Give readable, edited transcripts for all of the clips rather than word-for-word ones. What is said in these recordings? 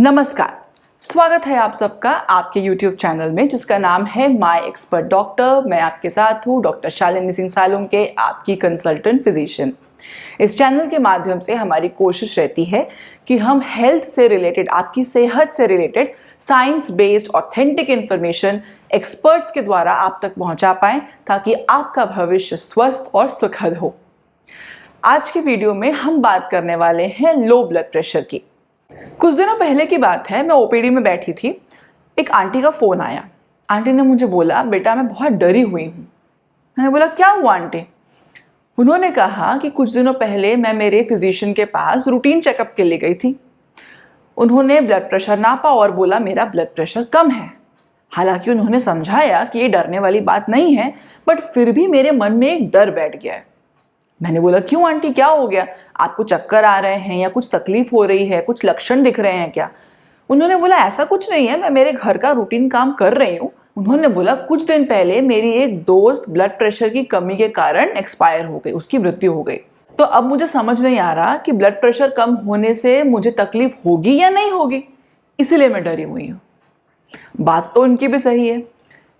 नमस्कार, स्वागत है आप सबका आपके YouTube चैनल में जिसका नाम है माय एक्सपर्ट डॉक्टर। मैं आपके साथ हूँ डॉक्टर शालिनी सिंह सालुंके, आपकी कंसल्टेंट फिजिशियन। इस चैनल के माध्यम से हमारी कोशिश रहती है कि हम हेल्थ से रिलेटेड, आपकी सेहत से related science based authentic information experts के द्वारा आप तक पहुँचा पाएँ ताकि आपका भविष्य स्वस्थ और सुखद हो। आज की वीडियो में हम बात करने वाले हैं लो ब्लड प्रेशर की। कुछ दिनों पहले की बात है, मैं ओपीडी में बैठी थी, एक आंटी का फ़ोन आया। आंटी ने मुझे बोला, बेटा मैं बहुत डरी हुई हूँ। मैंने बोला क्या हुआ आंटी? उन्होंने कहा कि कुछ दिनों पहले मैं मेरे फिजिशियन के पास रूटीन चेकअप के लिए गई थी। उन्होंने ब्लड प्रेशर नापा और बोला मेरा ब्लड प्रेशर कम है। हालांकि उन्होंने समझाया कि ये डरने वाली बात नहीं है, बट फिर भी मेरे मन में एक डर बैठ गया है। मैंने बोला क्यों आंटी, क्या हो गया? आपको चक्कर आ रहे हैं या कुछ तकलीफ हो रही है, कुछ लक्षण दिख रहे हैं क्या? उन्होंने बोला ऐसा कुछ नहीं है, मैं मेरे घर का रूटीन काम कर रही हूँ। उन्होंने बोला कुछ दिन पहले मेरी एक दोस्त ब्लड प्रेशर की कमी के कारण एक्सपायर हो गई, उसकी मृत्यु हो गई। तो अब मुझे समझ नहीं आ रहा कि ब्लड प्रेशर कम होने से मुझे तकलीफ होगी या नहीं होगी, इसीलिए मैं डरी हुई हूँ। बात तो उनकी भी सही है।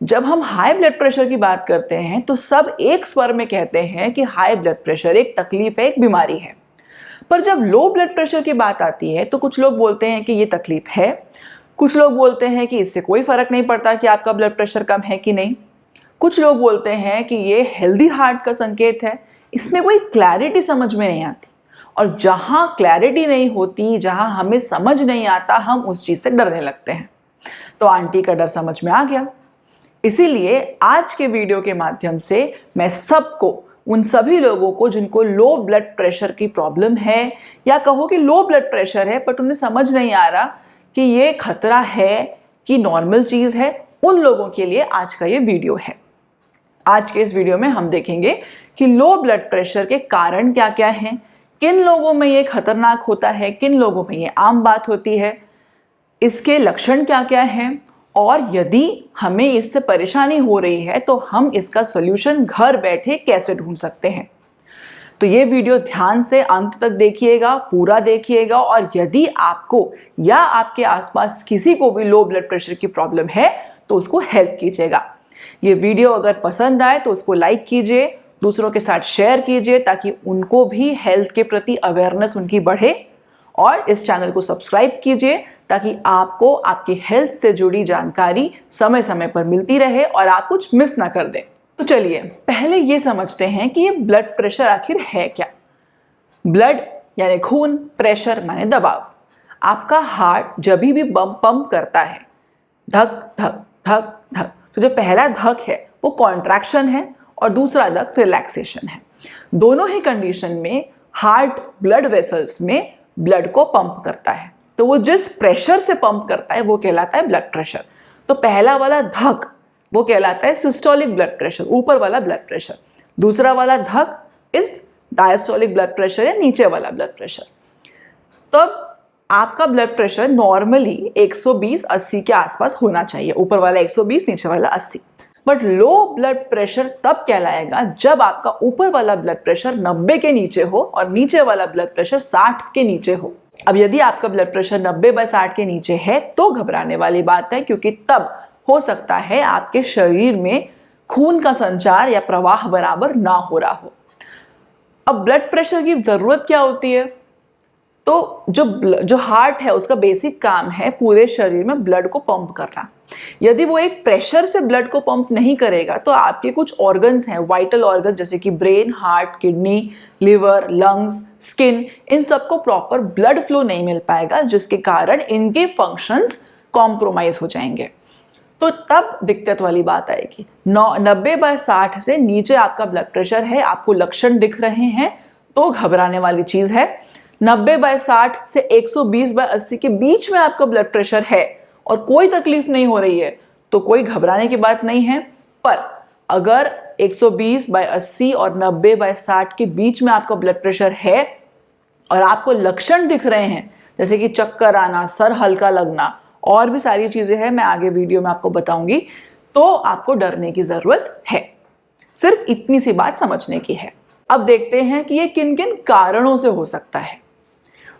जब हम हाई ब्लड प्रेशर की बात करते हैं तो सब एक स्वर में कहते हैं कि हाई ब्लड प्रेशर एक तकलीफ है, एक बीमारी है। पर जब लो ब्लड प्रेशर की बात आती है तो कुछ लोग बोलते हैं कि ये तकलीफ है, कुछ लोग बोलते हैं कि इससे कोई फर्क नहीं पड़ता कि आपका ब्लड प्रेशर कम है कि नहीं। कुछ लोग बोलते हैं कि ये हेल्दी हार्ट का संकेत है। इसमें कोई क्लैरिटी समझ में नहीं आती, और जहाँ क्लैरिटी नहीं होती, जहाँ हमें समझ नहीं आता, हम उस चीज़ से डरने लगते हैं। तो आंटी का डर समझ में आ गया। इसीलिए आज के वीडियो के माध्यम से मैं सबको, उन सभी लोगों को जिनको लो ब्लड प्रेशर की प्रॉब्लम है या कहो कि लो ब्लड प्रेशर है बट उन्हें समझ नहीं आ रहा कि ये खतरा है कि नॉर्मल चीज़ है, उन लोगों के लिए आज का ये वीडियो है। आज के इस वीडियो में हम देखेंगे कि लो ब्लड प्रेशर के कारण क्या क्या हैं, किन लोगों में ये खतरनाक होता है, किन लोगों में ये आम बात होती है, इसके लक्षण क्या क्या हैं, और यदि हमें इससे परेशानी हो रही है तो हम इसका सॉल्यूशन घर बैठे कैसे ढूंढ सकते हैं। तो ये वीडियो ध्यान से अंत तक देखिएगा, पूरा देखिएगा, और यदि आपको या आपके आसपास किसी को भी लो ब्लड प्रेशर की प्रॉब्लम है तो उसको हेल्प कीजिएगा। ये वीडियो अगर पसंद आए तो उसको लाइक कीजिए, दूसरों के साथ शेयर कीजिए ताकि उनको भी हेल्थ के प्रति अवेयरनेस उनकी बढ़े, और इस चैनल को सब्सक्राइब कीजिए ताकि आपको आपकी हेल्थ से जुड़ी जानकारी समय समय पर मिलती रहे और आप कुछ मिस ना कर दें। तो चलिए पहले ये समझते हैं कि ये ब्लड प्रेशर आखिर है क्या। ब्लड यानी खून, प्रेशर माने दबाव। आपका हार्ट जब भी पंप करता है, धक धक धक धक, तो जो पहला धक है वो कॉन्ट्रैक्शन है और दूसरा धक रिलैक्सेशन है। दोनों ही कंडीशन में हार्ट ब्लड वेसल्स में ब्लड को पंप करता है, तो वो जिस प्रेशर से पंप करता है वो कहलाता है ब्लड प्रेशर। तो पहला वाला धक वो कहलाता है सिस्टोलिक ब्लड प्रेशर, ऊपर वाला ब्लड प्रेशर। दूसरा वाला धक इस डायस्टोलिक ब्लड प्रेशर या नीचे वाला ब्लड प्रेशर। तब आपका ब्लड प्रेशर नॉर्मली 120-80 के आसपास होना चाहिए, ऊपर वाला 120, नीचे वाला 80। बट लो ब्लड प्रेशर तब कहलाएगा जब आपका ऊपर वाला ब्लड प्रेशर 90 के नीचे हो और नीचे वाला ब्लड प्रेशर 60 के नीचे हो। अब यदि आपका ब्लड प्रेशर 90/60 के नीचे है तो घबराने वाली बात है, क्योंकि तब हो सकता है आपके शरीर में खून का संचार या प्रवाह बराबर ना हो रहा हो। अब ब्लड प्रेशर की जरूरत क्या होती है? तो जो हार्ट है उसका बेसिक काम है पूरे शरीर में ब्लड को पंप करना। यदि वो एक प्रेशर से ब्लड को पंप नहीं करेगा तो आपके कुछ ऑर्गन्स हैं, वाइटल ऑर्गन जैसे कि brain, heart, kidney, liver, lungs, skin, इन सबको प्रॉपर ब्लड फ्लो नहीं मिल पाएगा, जिसके कारण इनके फंक्शंस कॉम्प्रोमाइज हो जाएंगे। तो तब दिक्कत वाली बात आएगी। 90/60 से नीचे आपका ब्लड प्रेशर है, आपको लक्षण दिख रहे हैं तो घबराने वाली चीज है। 90/60 से 120/80 के बीच में आपका ब्लड प्रेशर है और कोई तकलीफ नहीं हो रही है तो कोई घबराने की बात नहीं है। पर अगर 120/80 और 90/60 के बीच में आपका ब्लड प्रेशर है और आपको लक्षण दिख रहे हैं जैसे कि चक्कर आना, सर हल्का लगना, और भी सारी चीजें हैं, मैं आगे वीडियो में आपको बताऊंगी, तो आपको डरने की जरूरत है। सिर्फ इतनी सी बात समझने की है। अब देखते हैं कि ये किन किन कारणों से हो सकता है।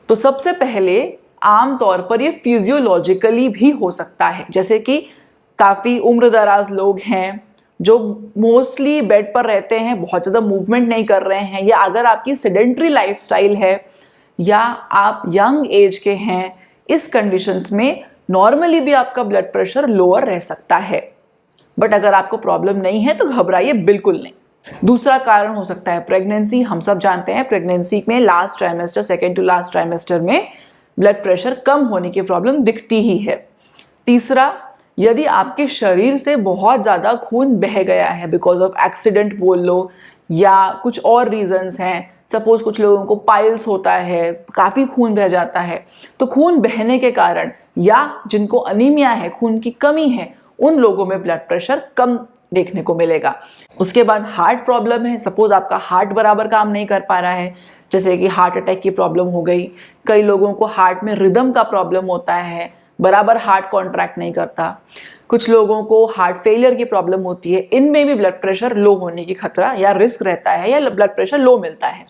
तो सबसे पहले आमतौर पर ये फिजियोलॉजिकली भी हो सकता है, जैसे कि काफ़ी उम्र दराज लोग हैं जो मोस्टली बेड पर रहते हैं, बहुत ज़्यादा मूवमेंट नहीं कर रहे हैं, या अगर आपकी सेडेंट्री लाइफस्टाइल है या आप यंग एज के हैं, इस कंडीशंस में नॉर्मली भी आपका ब्लड प्रेशर लोअर रह सकता है। बट अगर आपको प्रॉब्लम नहीं है तो घबराइए बिल्कुल नहीं। दूसरा कारण हो सकता है प्रेगनेंसी। हम सब जानते हैं प्रेगनेंसी में last trimester, second to last trimester में ब्लड प्रेशर कम होने की प्रॉब्लम दिखती ही है। तीसरा, यदि आपके शरीर से बहुत ज़्यादा खून बह गया है, बिकॉज ऑफ एक्सीडेंट बोल लो या कुछ और रीजंस हैं, सपोज कुछ लोगों को पाइल्स होता है, काफ़ी खून बह जाता है, तो खून बहने के कारण या जिनको अनीमिया है, खून की कमी है, उन लोगों में ब्लड प्रेशर कम देखने को मिलेगा। उसके बाद हार्ट प्रॉब्लम है, सपोज आपका हार्ट बराबर काम नहीं कर पा रहा है, जैसे कि हार्ट अटैक की प्रॉब्लम हो गई। कई लोगों को हार्ट में रिदम का प्रॉब्लम होता है, बराबर हार्ट कॉन्ट्रैक्ट नहीं करता। कुछ लोगों को हार्ट फेलियर की प्रॉब्लम होती है, इनमें भी ब्लड प्रेशर लो होने की खतरा या रिस्क रहता है या ब्लड प्रेशर लो मिलता है।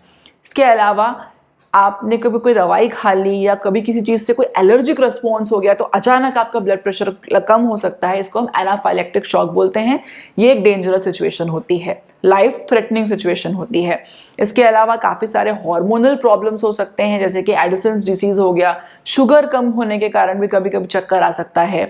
इसके अलावा आपने कभी कोई दवाई खा ली या कभी किसी चीज़ से कोई एलर्जिक रिस्पॉन्स हो गया तो अचानक आपका ब्लड प्रेशर कम हो सकता है। इसको हम एनाफाइलेक्टिक शॉक बोलते हैं। ये एक डेंजरस सिचुएशन होती है, लाइफ थ्रेटनिंग सिचुएशन होती है। इसके अलावा काफ़ी सारे हार्मोनल प्रॉब्लम्स हो सकते हैं, जैसे कि एडिसन्स डिसीज़ हो गया, शुगर कम होने के कारण भी कभी कभी चक्कर आ सकता है।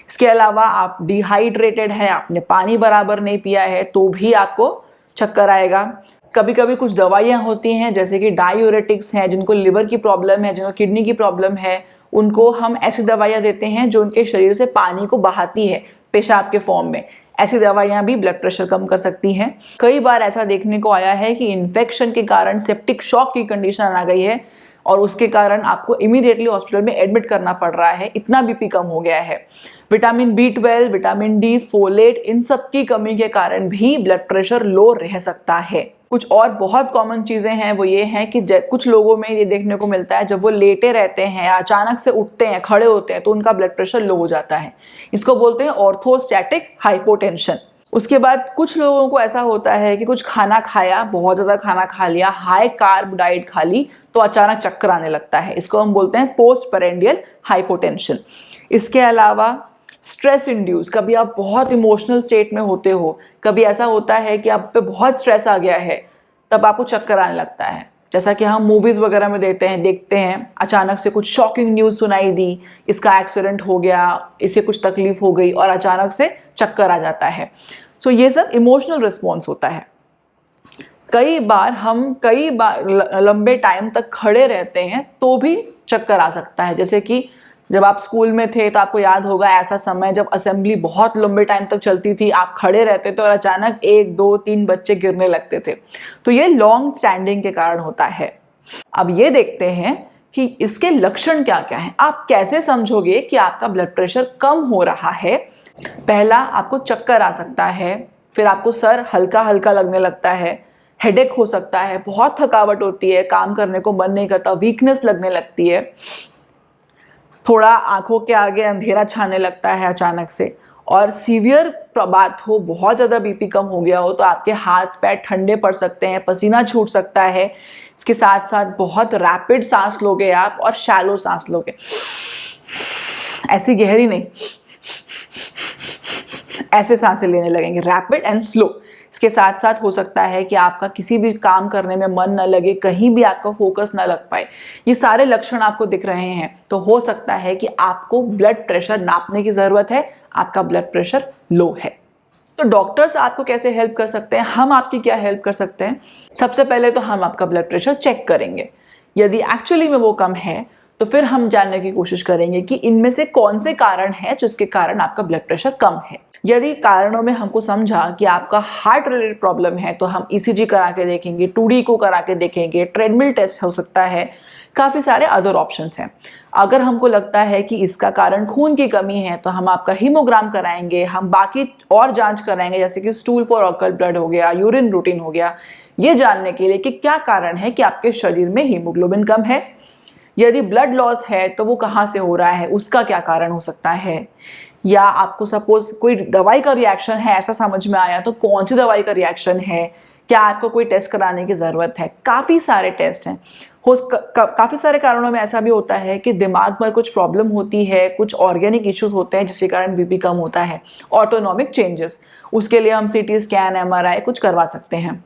इसके अलावा आप डिहाइड्रेटेड है, आपने पानी बराबर नहीं पिया है तो भी आपको चक्कर आएगा। कभी कभी कुछ दवाइयाँ होती हैं जैसे कि डायूरेटिक्स हैं, जिनको लिवर की प्रॉब्लम है, जिनको किडनी की प्रॉब्लम है, उनको हम ऐसी दवाइयाँ देते हैं जो उनके शरीर से पानी को बहाती है पेशाब के फॉर्म में। ऐसी दवाइयाँ भी ब्लड प्रेशर कम कर सकती हैं। कई बार ऐसा देखने को आया है कि इन्फेक्शन के कारण सेप्टिक शॉक की कंडीशन आ गई है और उसके कारण आपको इमीडिएटली हॉस्पिटल में एडमिट करना पड़ रहा है, इतना बीपी कम हो गया है। Vitamin B12, vitamin D, folate, इन सब की कमी के कारण भी ब्लड प्रेशर लो रह सकता है। कुछ और बहुत कॉमन चीज़ें हैं, वो ये हैं कि कुछ लोगों में ये देखने को मिलता है जब वो लेटे रहते हैं, अचानक से उठते हैं, खड़े होते हैं तो उनका ब्लड प्रेशर लो हो जाता है। इसको बोलते हैं ऑर्थोस्टैटिक हाइपोटेंशन। उसके बाद कुछ लोगों को ऐसा होता है कि कुछ खाना खाया, बहुत ज़्यादा खाना खा लिया, हाई कार्ब डाइट खा ली तो अचानक चक्कर आने लगता है। इसको हम बोलते हैं पोस्ट पेरेंडियल हाइपोटेंशन। इसके अलावा स्ट्रेस इंड्यूस, कभी आप बहुत इमोशनल स्टेट में होते हो, कभी ऐसा होता है कि आप पे बहुत स्ट्रेस आ गया है, तब आपको चक्कर आने लगता है। जैसा कि हम मूवीज़ वगैरह में देखते हैं, अचानक से कुछ शॉकिंग न्यूज़ सुनाई दी, इसका एक्सीडेंट हो गया, इसे कुछ तकलीफ हो गई और अचानक से चक्कर आ जाता है। सो ये सब इमोशनल रिस्पॉन्स होता है। कई बार लंबे टाइम तक खड़े रहते हैं तो भी चक्कर आ सकता है। जैसे कि जब आप स्कूल में थे तो आपको याद होगा ऐसा समय जब असेंबली बहुत लंबे टाइम तक चलती थी, आप खड़े रहते थे और अचानक 1, 2, 3 बच्चे गिरने लगते थे, तो ये लॉन्ग स्टैंडिंग के कारण होता है। अब ये देखते हैं कि इसके लक्षण क्या क्या हैं। आप कैसे समझोगे कि आपका ब्लड प्रेशर कम हो रहा है? पहला, आपको चक्कर आ सकता है, फिर आपको सर हल्का हल्का लगने लगता है, हेडेक हो सकता है, बहुत थकावट होती है, काम करने को मन नहीं करता, वीकनेस लगने लगती है, थोड़ा आंखों के आगे अंधेरा छाने लगता है अचानक से, और सीवियर बात हो, बहुत ज़्यादा बीपी कम हो गया हो तो आपके हाथ पैर ठंडे पड़ सकते हैं, पसीना छूट सकता है। इसके साथ साथ बहुत रैपिड सांस लोगे आप और शैलो सांस लोगे, ऐसी गहरी नहीं, ऐसे सांसें लेने लगेंगे, रैपिड एंड स्लो। इसके साथ साथ हो सकता है कि आपका किसी भी काम करने में मन न लगे, कहीं भी आपका फोकस न लग पाए। ये सारे लक्षण आपको दिख रहे हैं तो हो सकता है कि आपको ब्लड प्रेशर नापने की ज़रूरत है, आपका ब्लड प्रेशर लो है। तो डॉक्टर्स आपको कैसे हेल्प कर सकते हैं, हम आपकी क्या हेल्प कर सकते हैं? सबसे पहले तो हम आपका ब्लड प्रेशर चेक करेंगे। यदि एक्चुअली में वो कम है तो फिर हम जानने की कोशिश करेंगे कि इनमें से कौन से कारण हैं जिसके कारण आपका ब्लड प्रेशर कम है। यदि कारणों में हमको समझा कि आपका हार्ट रिलेटेड प्रॉब्लम है तो हम ECG करा के देखेंगे, 2D को करा के देखेंगे, ट्रेडमिल टेस्ट हो सकता है, काफ़ी सारे अदर ऑप्शंस हैं। अगर हमको लगता है कि इसका कारण खून की कमी है तो हम आपका हीमोग्राम कराएंगे, हम बाकी और जांच कराएंगे जैसे कि स्टूल फॉर ऑकल्ट ब्लड हो गया, यूरिन रूटीन हो गया, ये जानने के लिए कि क्या कारण है कि आपके शरीर में हीमोग्लोबिन कम है। यदि ब्लड लॉस है तो वो कहाँ से हो रहा है, उसका क्या कारण हो सकता है। या आपको सपोज कोई दवाई का रिएक्शन है, ऐसा समझ में आया तो कौन सी दवाई का रिएक्शन है, क्या आपको कोई टेस्ट कराने की ज़रूरत है। काफ़ी सारे टेस्ट हैं। काफ़ी सारे कारणों में ऐसा भी होता है कि दिमाग में कुछ प्रॉब्लम होती है, कुछ ऑर्गेनिक इश्यूज होते हैं जिसके कारण बीपी कम होता है, ऑटोनॉमिक चेंजेस। उसके लिए हम सीटी स्कैन, एमआरआई कुछ करवा सकते हैं।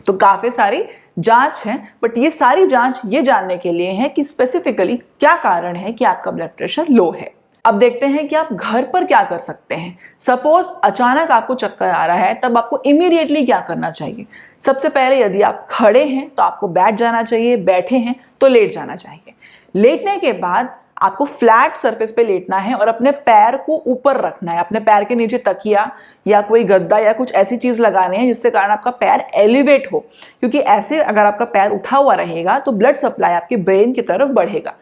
तो काफ़ी सारी जांच है, बट ये सारी जांच ये जानने के लिए है कि स्पेसिफिकली क्या कारण है कि आपका ब्लड प्रेशर लो है। अब देखते हैं कि आप घर पर क्या कर सकते हैं। सपोज अचानक आपको चक्कर आ रहा है, तब आपको इमीडिएटली क्या करना चाहिए। सबसे पहले यदि आप खड़े हैं तो आपको बैठ जाना चाहिए, बैठे हैं तो लेट जाना चाहिए। लेटने के बाद आपको फ्लैट सरफेस पे लेटना है और अपने पैर को ऊपर रखना है। अपने पैर के नीचे तकिया या कोई गद्दा या कुछ ऐसी चीज लगानी है जिससे कारण आपका पैर एलिवेट हो, क्योंकि ऐसे अगर आपका पैर उठा हुआ रहेगा तो ब्लड सप्लाई आपके ब्रेन की तरफ बढ़ेगा।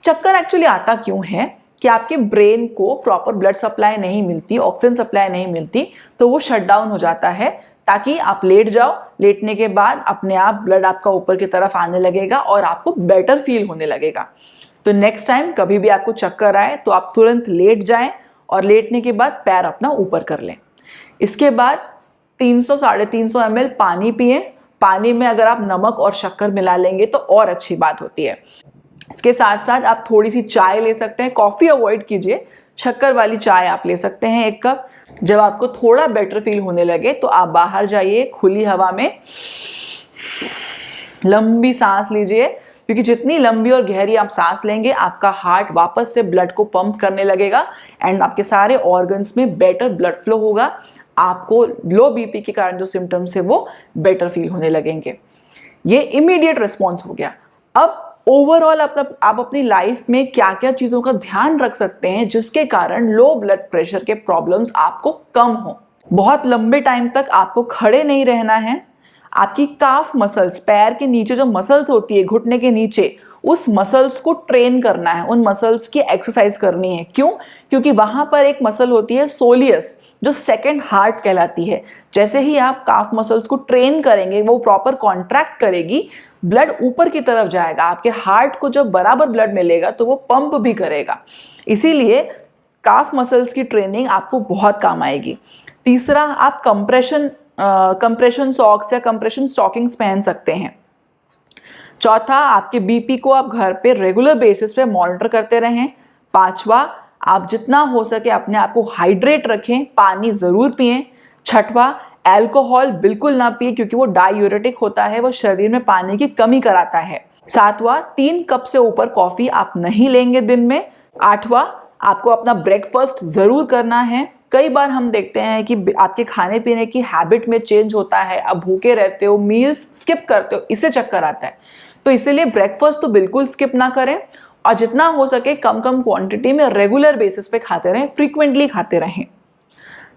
चक्कर एक्चुअली आता क्यों है कि आपके ब्रेन को प्रॉपर ब्लड सप्लाई नहीं मिलती, ऑक्सीजन सप्लाई नहीं मिलती, तो वो शट डाउन हो जाता है, ताकि आप लेट जाओ। लेटने के बाद अपने आप ब्लड आपका ऊपर की तरफ आने लगेगा और आपको बेटर फील होने लगेगा। तो नेक्स्ट टाइम कभी भी आपको चक्कर आए तो आप तुरंत लेट जाएं और लेटने के बाद पैर अपना ऊपर कर लें। इसके बाद 300-350 ml पानी पिएं। पानी में अगर आप नमक और शक्कर मिला लेंगे तो और अच्छी बात होती है। इसके साथ साथ आप थोड़ी सी चाय ले सकते हैं, कॉफ़ी अवॉइड कीजिए, शक्कर वाली चाय आप ले सकते हैं 1 कप। जब आपको थोड़ा बेटर फील होने लगे तो आप बाहर जाइए, खुली हवा में लंबी सांस लीजिए, क्योंकि जितनी लंबी और गहरी आप सांस लेंगे आपका हार्ट वापस से ब्लड को पंप करने लगेगा एंड आपके सारे ऑर्गन्स में बेटर ब्लड फ्लो होगा। आपको लो बीपी के कारण जो सिम्टम्स है वो बेटर फील होने लगेंगे। ये इमीडिएट रिस्पॉन्स हो गया। अब ओवरऑल आप अपनी लाइफ में क्या क्या चीज़ों का ध्यान रख सकते हैं जिसके कारण लो ब्लड प्रेशर के प्रॉब्लम्स आपको कम हो। बहुत लंबे टाइम तक आपको खड़े नहीं रहना है। आपकी काफ मसल्स, पैर के नीचे जो मसल्स होती है घुटने के नीचे, उस मसल्स को ट्रेन करना है, उन मसल्स की एक्सरसाइज करनी है। क्यों? क्योंकि वहां पर एक मसल होती है सोलियस, जो सेकंड हार्ट कहलाती है। जैसे ही आप काफ मसल्स को ट्रेन करेंगे, वो प्रॉपर कॉन्ट्रैक्ट करेगी, ब्लड ऊपर की तरफ जाएगा। आपके हार्ट को जब बराबर ब्लड मिलेगा तो वो पंप भी करेगा। इसीलिए काफ मसल्स की ट्रेनिंग आपको बहुत काम आएगी। तीसरा, आप कंप्रेशन सॉक्स या कंप्रेशन स्टॉकिंग्स पहन सकते हैं। चौथा, आपके बीपी को आप घर पे रेगुलर बेसिस पे मॉनिटर करते रहें। पांचवा, आप जितना हो सके अपने आप को हाइड्रेट रखें, पानी जरूर पिएं। छठवा, अल्कोहल बिल्कुल ना पिए क्योंकि वो डायूरेटिक होता है, वो शरीर में पानी की कमी कराता है। सातवां, 3 कप से ऊपर कॉफी आप नहीं लेंगे दिन में। आठवां, आपको अपना ब्रेकफास्ट जरूर करना है। कई बार हम देखते हैं कि आपके खाने पीने की हैबिट में चेंज होता है, आप भूखे रहते हो, मील्स स्किप करते हो, इससे चक्कर आता है। तो इसीलिए ब्रेकफास्ट तो बिल्कुल स्किप ना करें और जितना हो सके कम कम क्वांटिटी में रेगुलर बेसिस पे खाते रहें, फ्रीक्वेंटली खाते रहें।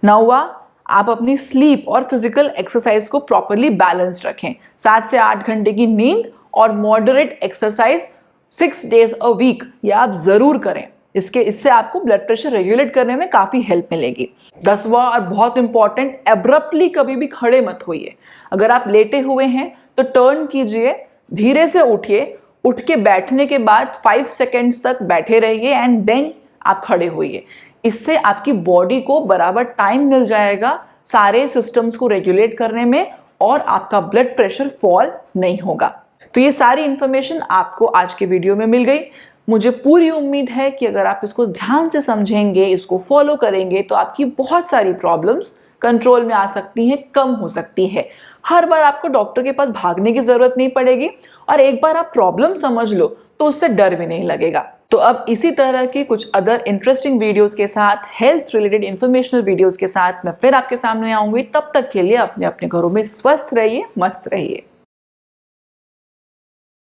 9वां, आप अपनी स्लीप और फिजिकल एक्सरसाइज को प्रॉपरली बैलेंस रखें। 7 से 8 घंटे की नींद और moderate exercise 6 days a week ये आप जरूर करें। इससे आपको ब्लड प्रेशर रेगुलेट करने में काफ़ी हेल्प मिलेगी। 10वां और बहुत इंपॉर्टेंट, एब्रप्टली कभी भी खड़े मत होइए। अगर आप लेटे हुए हैं तो टर्न कीजिए, धीरे से उठिए, उठ के बैठने के बाद 5 सेकेंड्स तक बैठे रहिए एंड देन आप खड़े होइए। इससे आपकी बॉडी को बराबर टाइम मिल जाएगा सारे सिस्टम्स को रेगुलेट करने में और आपका ब्लड प्रेशर फॉल नहीं होगा। तो ये सारी इंफॉर्मेशन आपको आज के वीडियो में मिल गई। मुझे पूरी उम्मीद है कि अगर आप इसको ध्यान से समझेंगे, इसको फॉलो करेंगे तो आपकी बहुत सारी प्रॉब्लम्स कंट्रोल में आ सकती हैं, कम हो सकती है। हर बार आपको डॉक्टर के पास भागने की जरूरत नहीं पड़ेगी और एक बार आप प्रॉब्लम समझ लो तो उससे डर भी नहीं लगेगा। तो अब इसी तरह के कुछ अदर इंटरेस्टिंग वीडियोस के साथ, हेल्थ रिलेटेड इंफॉर्मेशनल वीडियोस के साथ मैं फिर आपके सामने आऊंगी। तब तक के लिए अपने अपने घरों में स्वस्थ रहिए, मस्त रहिए।